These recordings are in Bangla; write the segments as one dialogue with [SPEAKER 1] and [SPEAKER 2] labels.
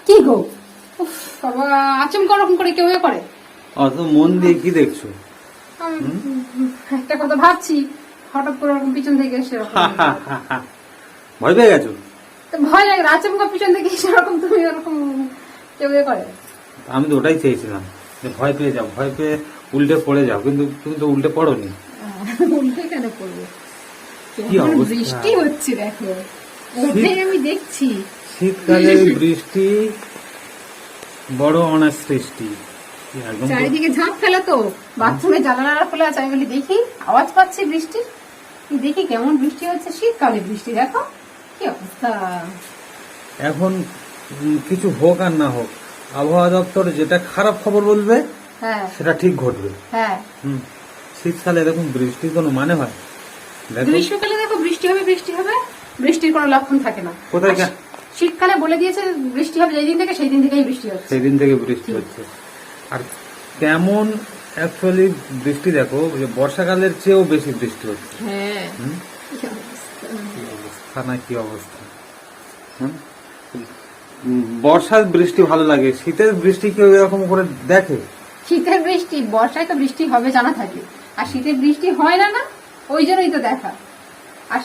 [SPEAKER 1] কি গো বাবা, আচমকা ওরকম করে কেউ করে?
[SPEAKER 2] অত মন দিয়ে কি দেখছো?
[SPEAKER 1] একটা কথা ভাবছি, হঠাৎ করে ওরকম পিছন থেকে এসে
[SPEAKER 2] ভয় পেয়ে গেছো?
[SPEAKER 1] ভয় লাগে, আচমকা পিছন থেকে এসে ওরকম তুমি ওরকম কেউ করে?
[SPEAKER 2] আমি তো ওটাই চেয়েছিলাম যে ভয় পেয়ে যাও, ভয় পেয়ে উল্টে পড়ে যাও, কিন্তু তুমি তো উল্টে পড়োনি।
[SPEAKER 1] উল্টে কেন পড়বো?
[SPEAKER 2] কি অবস্থা!
[SPEAKER 1] বৃষ্টি হচ্ছে দেখো, ওটাই আমি দেখছি।
[SPEAKER 2] শীতকালে বৃষ্টি বড় অনার সৃষ্টি।
[SPEAKER 1] চারিদিকে ঝাঁপ ফেলা, তো বাথরুমে জানালা খোলা আছে, আমি বলি দেখি আওয়াজ পাচ্ছি বৃষ্টির, দেখি কেমন বৃষ্টি হচ্ছে। শীতকালে বৃষ্টি, দেখো কি অবস্থা।
[SPEAKER 2] এখন কিছু হোক আর না হোক, আবহাওয়া দপ্তর যেটা খারাপ খবর বলবে
[SPEAKER 1] হ্যাঁ
[SPEAKER 2] সেটা ঠিক ঘটবে।
[SPEAKER 1] হ্যাঁ,
[SPEAKER 2] শীতকালে এরকম বৃষ্টির কোনো মানে হয়?
[SPEAKER 1] গ্রীষ্মকালে দেখো বৃষ্টি হবে বৃষ্টি হবে, বৃষ্টির কোনো লক্ষণ থাকে না।
[SPEAKER 2] কোথায়?
[SPEAKER 1] শীতকালে বলে দিয়েছে বৃষ্টি হবে যেই দিন থেকে, সেই দিন থেকেই বৃষ্টি হচ্ছে।
[SPEAKER 2] সেই দিন থেকে বৃষ্টি হচ্ছে। আর কেমন অ্যাকচুয়ালি বৃষ্টি দেখো, যে বর্ষাকালের চেয়েও বেশি বৃষ্টি হচ্ছে।
[SPEAKER 1] হ্যাঁ,
[SPEAKER 2] কি অবস্থা না, কি অবস্থা। বর্ষার বৃষ্টি ভালো লাগে, শীতের বৃষ্টি কেউ এরকম করে দেখে?
[SPEAKER 1] শীতের বৃষ্টি, বর্ষায় তো বৃষ্টি হবে জানা থাকে, আর শীতের বৃষ্টি হয় না, না ওই জন্যই তো দেখা। আর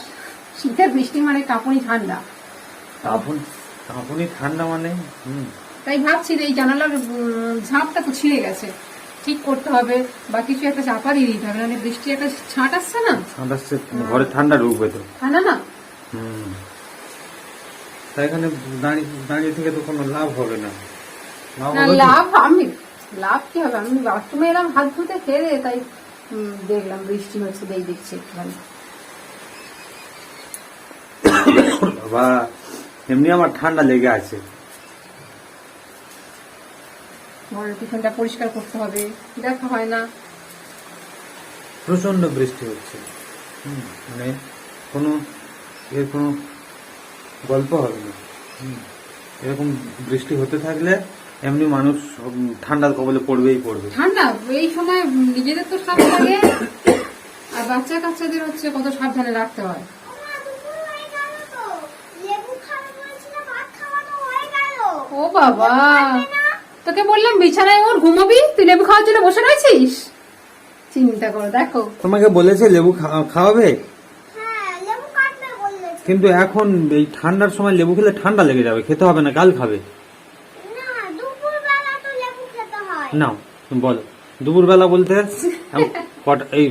[SPEAKER 1] শীতের বৃষ্টি মানে কাঁপুনি ঠান্ডা,
[SPEAKER 2] কাঁপুনি ঠান্ডা মানে
[SPEAKER 1] তাই ভাবছি যে এই জানালার ঝাঁপটা তো ছিঁড়ে গেছে, ঠিক করতে হবে, বা কিছু একটা চাপা দিয়ে দিতে হবে, মানে বৃষ্টি একটা ছাঁট আসছে না,
[SPEAKER 2] ছাঁট আসছে, ঘরে ঠান্ডা ঢুকবে তো।
[SPEAKER 1] ঠান্ডা না,
[SPEAKER 2] তাই এখানে দাঁড়িয়ে থেকে তো কোনো লাভ হবে না।
[SPEAKER 1] লাভ কি হবে? আমি বাথরুমে এলাম হাত ধুতে, ফেরে তাই দেখলাম বৃষ্টি হচ্ছে, দেখছি একটুখানি।
[SPEAKER 2] বাবা, এমনি আমার ঠান্ডা লেগে আছে।
[SPEAKER 1] ঘরের পিছনটা পরিষ্কার করতে হবে, দেখা হয় না।
[SPEAKER 2] প্রচন্ড বৃষ্টি হচ্ছে, মানে এর কোনো গল্প হবে না। এরকম বৃষ্টি হতে থাকলে এমনি মানুষ ঠান্ডার কবলে পড়বেই পড়বে।
[SPEAKER 1] ঠান্ডা এই সময় নিজেদের তো সাপ লাগে, আর বাচ্চা কাচ্চাদের হচ্ছে কত সাবধানে রাখতে হয়। ও বাবা, তোকে বললাম বিছানায় ওর ঘুমাবি, তুই লেবু খাওয়ার জন্য বসে রয়েছিস। চিন্তা করো, দেখো
[SPEAKER 2] তোমাকে বলেছে লেবু খাওয়াবে, কিন্তু এখন এই ঠান্ডার সময় লেবু খেলে ঠান্ডা লেগে যাবে, খেতে হবে না, কাল খাবে। না বলো, দুপুরবেলা বলতে এই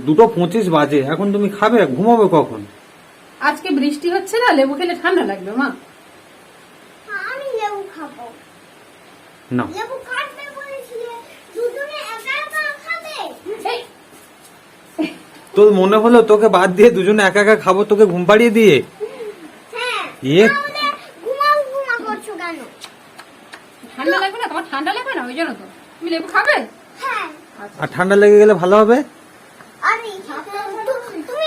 [SPEAKER 2] 2:25 বাজে, এখন তুমি খাবে, ঘুমাবে কখন?
[SPEAKER 1] আজকে বৃষ্টি হচ্ছে না, লেবু খেলে ঠান্ডা লাগবে মা।
[SPEAKER 3] আমি লেবু খাবো
[SPEAKER 2] না,
[SPEAKER 3] লেবু কাটবে বলেছিলে, দুজনে একা একা খাবে।
[SPEAKER 2] তোর মনে হলো তোকে বাদ দিয়ে দুজনে একা একা খাবো, তোকে ঘুম পাড়িয়ে দিয়ে?
[SPEAKER 3] হ্যাঁ,
[SPEAKER 2] তাহলে
[SPEAKER 3] ঘুমা করছো কেন?
[SPEAKER 1] ঠান্ডা লাগবে না তোমার? ঠান্ডা লাগবে না ওই জন্য তো তুমি লেবু খাবে।
[SPEAKER 3] হ্যাঁ,
[SPEAKER 2] আর ঠান্ডা লেগে গেলে ভালো হবে।
[SPEAKER 3] আরে তুমি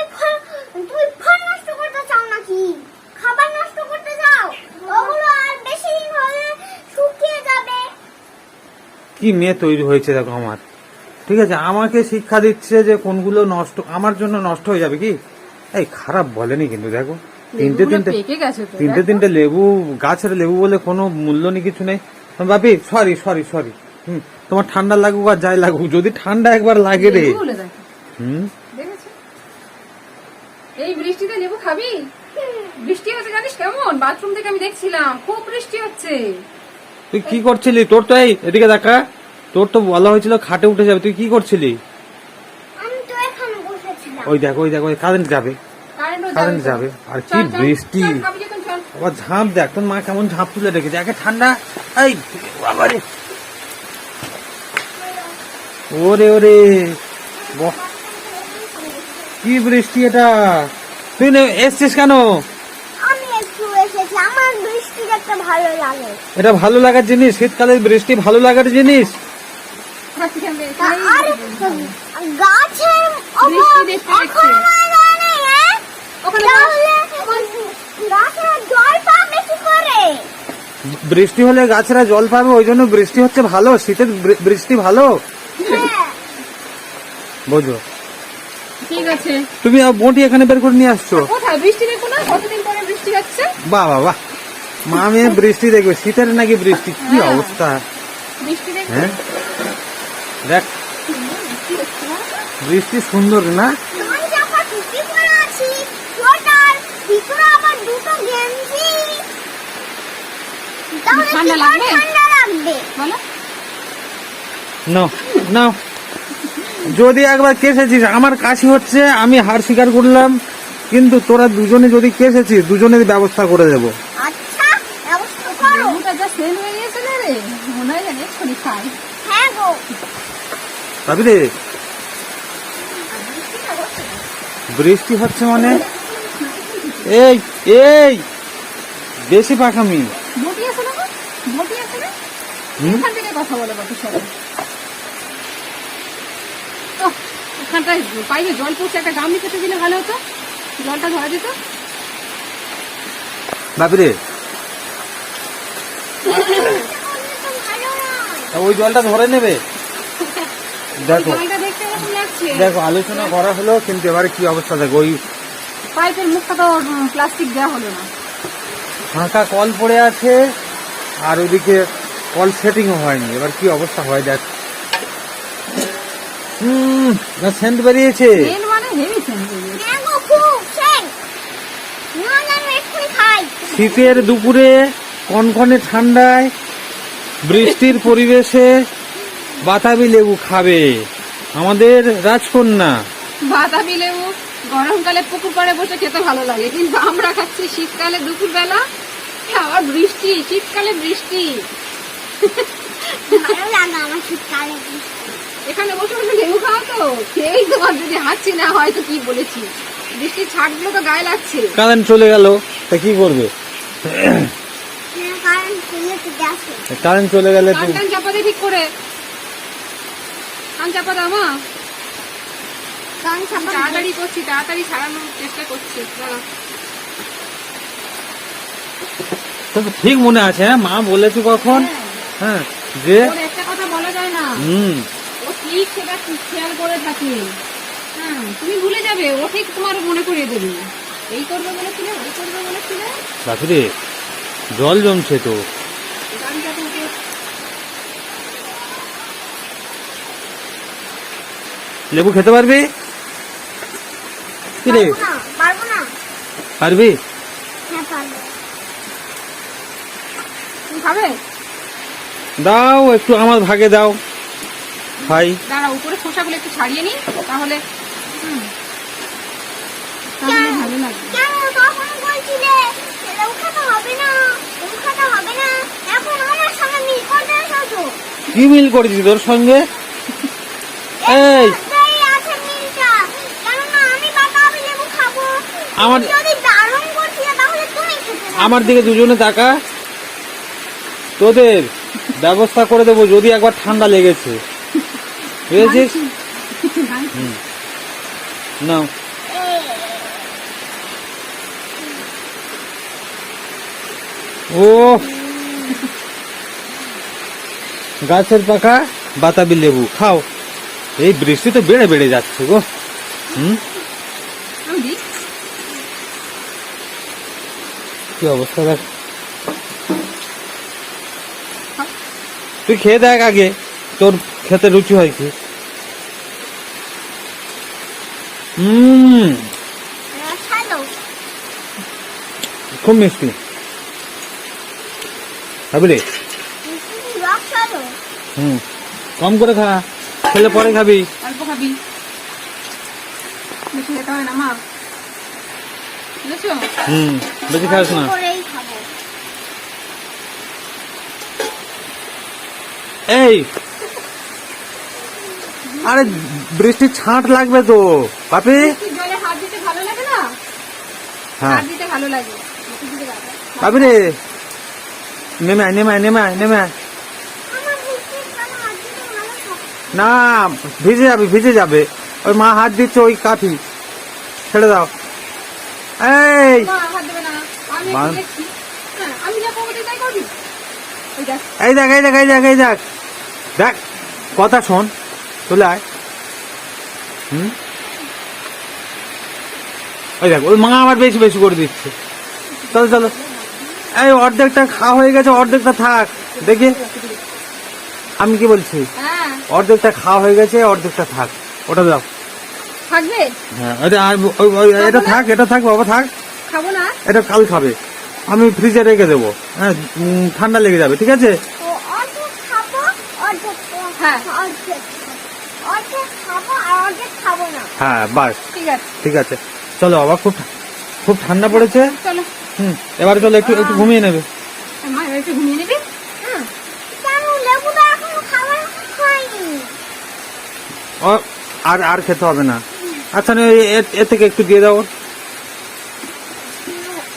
[SPEAKER 3] ফল নষ্ট করতে চাও নাকি? খাবার নষ্ট করতে চাও? ওগুলো আর বেশি দিন হলে শুকিয়ে যাবে।
[SPEAKER 2] কি মেয়ে তৈরি হয়েছে দেখো আমার। ঠিক আছে, আমাকে শিক্ষা দিচ্ছে যে কোনগুলো নষ্ট আমার জন্য নষ্ট হয়ে যাবে। কি এই খারাপ বলেনি কিন্তু, দেখো তিনটে লেবু, গাছের লেবু বলে কোনো মূল্য নেই, কিছু নেই। বাপি সরি, তোমার ঠান্ডা লাগুক আর যাই লাগুক, যদি ঠান্ডা একবার লাগে রে।
[SPEAKER 1] এই বৃষ্টিতে লেবু খাবি? বৃষ্টি হচ্ছে জানিস কেমন? বাথরুম থেকে আমি দেখছিলাম খুব বৃষ্টি হচ্ছে।
[SPEAKER 2] তুই কি করছিলি? তোর তো এদিকে দেখা, তোর তো বলা হয়েছিল খাটে উঠে যাবে, তুই কি করছিলি?
[SPEAKER 3] আমি তো এখানে বসেছিলাম।
[SPEAKER 2] ওই দেখো কারেন্ট যাবে। আর কি বৃষ্টি, আবার ঝাঁপ দেখ, তোর মা কেমন ঝাঁপ তুলে রেখেছে, একে ঠান্ডা। এই বাবারে, ওরে কি বৃষ্টি এটা! তুই এসছিস কেন?
[SPEAKER 3] আমি একটু এসেছি, আমার বৃষ্টি দেখতে ভালো লাগে।
[SPEAKER 2] এটা ভালো লাগার জিনিস, শীতকালের বৃষ্টি ভালো লাগার জিনিস।
[SPEAKER 3] গাছের
[SPEAKER 2] বৃষ্টি হলে গাছেরা জল পাবে, ওই জন্য বৃষ্টি হচ্ছে ভালো, শীতের বৃষ্টি ভালো। বোঝো?
[SPEAKER 1] ঠিক আছে,
[SPEAKER 2] তুমি বঁটি এখানে বের করে নিয়ে আসছো।
[SPEAKER 1] কোথায়? বৃষ্টি দেখো না, কতদিন পরে বৃষ্টি বৃষ্টি হচ্ছে।
[SPEAKER 2] বাহ বাহ বাহ, মা মেয়ে বৃষ্টি দেখবে, শীতের নাকি বৃষ্টি, কি
[SPEAKER 1] হ্যাঁ।
[SPEAKER 2] অবস্থা।
[SPEAKER 1] বৃষ্টি দেখবে।
[SPEAKER 2] হ্যাঁ দেখ
[SPEAKER 1] বৃষ্টি হচ্ছে না?
[SPEAKER 2] বৃষ্টি সুন্দর না?
[SPEAKER 3] তোমার জামা টুপি পরা আছি, সোয়েটার, ভিতরে আবার দুটো গেঞ্জি। তাহলে কি
[SPEAKER 1] ঠান্ডা
[SPEAKER 3] করে
[SPEAKER 1] লাগবে?
[SPEAKER 3] ঠান্ডা লাগবে?
[SPEAKER 1] বলো।
[SPEAKER 2] নাও নাও, যদি একবার কেসেছিস, আমার কাশি হচ্ছে, আমি হার স্বীকার করলাম, কিন্তু তোরা দুজনে যদি কেসেছিস, দুজনের ব্যবস্থা করে দেবো।
[SPEAKER 3] আচ্ছা, ব্যবস্থা করো।
[SPEAKER 1] লেবুটা যা সেল হয়ে গিয়েছে না রে, মনে হয় জানি এক্ষুনি খাই।
[SPEAKER 3] হ্যাঁ গো।
[SPEAKER 2] ভাবি রে, বৃষ্টি হচ্ছে মানে এই এই বেশি পাখামি।
[SPEAKER 1] বটি আছে না গো? বটি আছে না?
[SPEAKER 2] হুম?
[SPEAKER 1] এখান থেকে কথা বলে বাকি সবাই। ওহ, এখানটায় পাইপে জল পড়ছে, একটা গামলি খেতে দিলে ভালো হতো, জলটা ধরা যেত।
[SPEAKER 2] ভাবি রে,
[SPEAKER 3] ভালো নয়।
[SPEAKER 2] ওই জলটা ধরে নেবে। দেখো
[SPEAKER 1] জলটা দেখতে এরকম লাগছে।
[SPEAKER 2] দেখো, আলোচনা করা হলো, কিন্তু এবারে কি অবস্থা দেখো, ওই
[SPEAKER 1] পাইপের মুখটা তো প্লাস্টিক দেওয়া হলো না।
[SPEAKER 2] ফাঁকা কল পড়ে আছে, আর ওইদিকে কল সেটিংও হয়নি, এবার কি অবস্থা হয় দেখ। সেন্ট বেরিয়েছে।
[SPEAKER 1] তেল মানে হেভি সেন্ট হয়ে গেছে।
[SPEAKER 3] হ্যাঁ গো, খুব সেই। না না, আমি এক্ষুনি খাই।
[SPEAKER 2] শীতের দুপুরে কনকনে ঠান্ডায় বৃষ্টির পরিবেশে বাতাবি লেবু খাবে আমাদের রাজকন্যা।
[SPEAKER 1] বাতাবি লেবু গরমকালে পুকুর পাড়ে বসে খেতে ভালো লাগে, কিন্তু আমরা খাচ্ছি শীতকালে দুপুরবেলা, আবার বৃষ্টি, শীতকালে বৃষ্টি।
[SPEAKER 3] ভালো লাগে আমার শীতকালে।
[SPEAKER 1] এখানে বসে বসে লেবু খাওয়া তো, খেয়েই তোমার যদি হাঁচি না হয় তো কি বলেছি, বৃষ্টির ছাটগুলো তো গায়ে লাগছে।
[SPEAKER 2] কারেন্ট চলে গেল, তা কি করবে?
[SPEAKER 3] হ্যাঁ, কারণ চলে তো গেছে।
[SPEAKER 2] কারেন্ট চলে গেলে তো
[SPEAKER 1] কান টান চাপা দে ঠিক করে, কান চাপা দাও মা।
[SPEAKER 3] কারণ সাবান
[SPEAKER 1] তাড়াতাড়ি করছি, তাড়াতাড়ি সারানোর চেষ্টা করছি। দাঁড়াও।
[SPEAKER 2] তো ঠিক মনে আছে, হ্যাঁ মা বলেছে কখন, হ্যাঁ যে
[SPEAKER 1] ওর একটা কথা বলা যায় না, ও ঠিক সেটা খেয়াল করে থাকে। হ্যাঁ, তুমি ভুলে যাবে, ও ঠিক তোমার মনে করিয়ে দেবে। এই করবে বলেছিলে, ওই করবে বলেছিলে।
[SPEAKER 2] বাপুরে জল জমছে তো।
[SPEAKER 1] গাড়িটা তো ওকে
[SPEAKER 2] লেবু খেতে পারবি? কি রে,
[SPEAKER 3] পারবো না, পারবো না।
[SPEAKER 2] পারবি?
[SPEAKER 3] হ্যাঁ, পারবো।
[SPEAKER 1] তুমি খাবে?
[SPEAKER 2] দাও একটু, আমার ভাগে দাও, খাই।
[SPEAKER 1] দাঁড়া, উপরে খোসাগুলো একটু ছাড়িয়ে নি, তাহলে তাহলে ভালো লাগবে।
[SPEAKER 3] কেন তখন বলছিলে লেবু খেতে হবে না, লেবু খেতে হবে না, এখন আমার সঙ্গে মিল করতে এসেছো।
[SPEAKER 2] কি মিল করেছি তোর সঙ্গে? এই
[SPEAKER 3] এই আছে মিলটা, কেননা আমি বাতাবি লেবু খাবো।
[SPEAKER 2] আমার-
[SPEAKER 3] তুমি যদি দারুণ করছিলে তাহলে তুমি খেতে পারো।
[SPEAKER 2] আমার দিকে দুজনে তাকা, তোদের ব্যবস্থা করে দেবো যদি একবার ঠান্ডা লেগেছে, বুঝেছিস? নাও, ও গাছের পাকা বাতাবি লেবু খাও। এই বৃষ্টি তো বেড়ে বেড়ে যাচ্ছে গো।
[SPEAKER 1] আমি দিই।
[SPEAKER 2] কি অবস্থা দেখ, তুই খেয়ে দেখ আগে, তোর খেতে রুচি হয় কি।
[SPEAKER 3] খালো।
[SPEAKER 2] খুব মিষ্টি, খাবি?
[SPEAKER 3] রস খালো।
[SPEAKER 2] কম করে খা, খেলে পরে খাবি।
[SPEAKER 1] অল্প খাবি, বেশি খেতে হয় না মা, বুঝেছো?
[SPEAKER 2] বেশি খাস না।
[SPEAKER 3] করেই খাবো।
[SPEAKER 2] এই আরে বৃষ্টির ছাঁট লাগবে তো পাপি।
[SPEAKER 1] বৃষ্টির জলে হাত দিতে ভালো লাগে না?
[SPEAKER 2] হ্যাঁ
[SPEAKER 1] হাত দিতে ভালো লাগে। বেশি দিতে ভালো লাগে।
[SPEAKER 2] পাপি রে, নেমে আয়, নেমে আয়, নেমে আয়, নেমে আয়।
[SPEAKER 3] আমার বৃষ্টির জন্য হাত দিতে ভালো লাগে।
[SPEAKER 2] না, ভিজে যাবে, ভিজে যাবে। ওই মা হাত দিচ্ছে, ওই কাঠি ছেড়ে দাও। এই
[SPEAKER 1] মা হাত দেবে না, আমি একটু
[SPEAKER 2] বান-
[SPEAKER 1] দেখছি। হ্যাঁ, আমি যা করবো তুই তাই করবি। ওই দেখ,
[SPEAKER 2] এই দেখ, এই দেখ, এই দেখ, এই দেখ, দেখ কথা শোন, চলে আয়। ওই দেখ, ওই মা আবার বেশি বেশি করে দিচ্ছে। চলো চলো, এই অর্ধেকটা খাওয়া হয়ে গেছে, অর্ধেকটা থাক। দেখি আমি কি বলছি,
[SPEAKER 1] হ্যাঁ
[SPEAKER 2] অর্ধেকটা খাওয়া হয়ে গেছে, অর্ধেকটা থাক, ওটা দাও।
[SPEAKER 1] থাকবে,
[SPEAKER 2] হ্যাঁ এটা থাক, এটা থাক বাবা, থাক।
[SPEAKER 1] খাবো না।
[SPEAKER 2] এটা কাল খাবে, আমি ফ্রিজে রেখে দেবো। হ্যাঁ ঠান্ডা লেগে যাবে, ঠিক আছে?
[SPEAKER 3] তো অর্ধেক খাবো, অর্ধেক
[SPEAKER 1] হ্যাঁ।
[SPEAKER 3] অর্ধেক খাবো আর অর্ধেক খাবো না।
[SPEAKER 2] হ্যাঁ বাস,
[SPEAKER 1] ঠিক আছে
[SPEAKER 2] ঠিক আছে। চলো বাবা, খুব খুব ঠান্ডা পড়েছে।
[SPEAKER 1] চলো।
[SPEAKER 2] এবারে চলো, একটু একটু ঘুমিয়ে নেবে।
[SPEAKER 1] মা এবার একটু ঘুমিয়ে নিবি।
[SPEAKER 3] কেন লেবুটা এখনো খাবার হয়নি?
[SPEAKER 2] আর আর খেতে হবে না। আচ্ছা এর থেকে একটু দিয়ে দাও।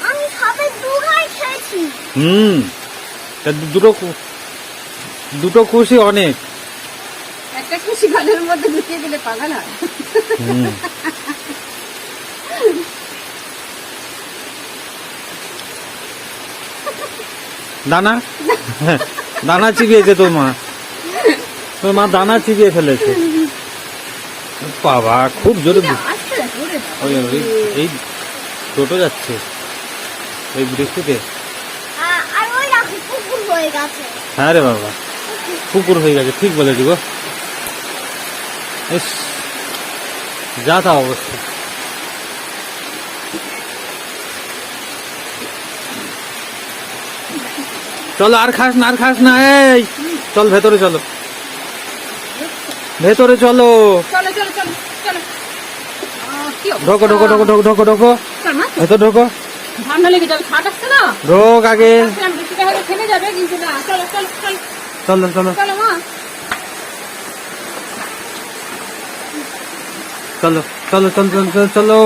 [SPEAKER 3] আমি খাবার দুঘাই খেয়েছি।
[SPEAKER 2] তা দুটো খুশি অনেক।
[SPEAKER 1] একটা খুশি গালের মধ্যে ঢুকিয়ে দিলে পাগল হয়।
[SPEAKER 2] দানা দানা চিবিয়েছে তোর মা, তোর মা দানা চিবিয়ে ফেলেছে। বাবা খুব জোরে
[SPEAKER 1] আস্তে আস্তে ওরে বাবা।
[SPEAKER 2] এই টোটো যাচ্ছে এই বৃষ্টিতে।
[SPEAKER 3] আর ওই রাখো কুকুর হয়ে গেছে।
[SPEAKER 2] হ্যাঁ রে বাবা, কুকুর হয়ে গেছে, ঠিক বলেছি গো। ইস, যা তা অবস্থা। চলো, আর খাস না, আর খাস না। এই চল ভেতরে, চলো ভেতরে, চলো।
[SPEAKER 1] চলো চলো চলো চলো। কি অবস্থা?
[SPEAKER 2] ঢোকো ঢোকো ঢোকো ঢোকো ঢোকো ঢোকো,
[SPEAKER 1] চল মা,
[SPEAKER 2] ভেতর ঢোকো,
[SPEAKER 1] ঠান্ডা লেগে যাবে, ছাট আসছে না।
[SPEAKER 2] ঢোক আগে।
[SPEAKER 1] বৃষ্টিটা হয়তো থেমে যাবে, কিন্তু না। চলো চলো চলো
[SPEAKER 2] চলো চলো
[SPEAKER 1] চলো মা।
[SPEAKER 2] চলো চলো চলো চলো চলো।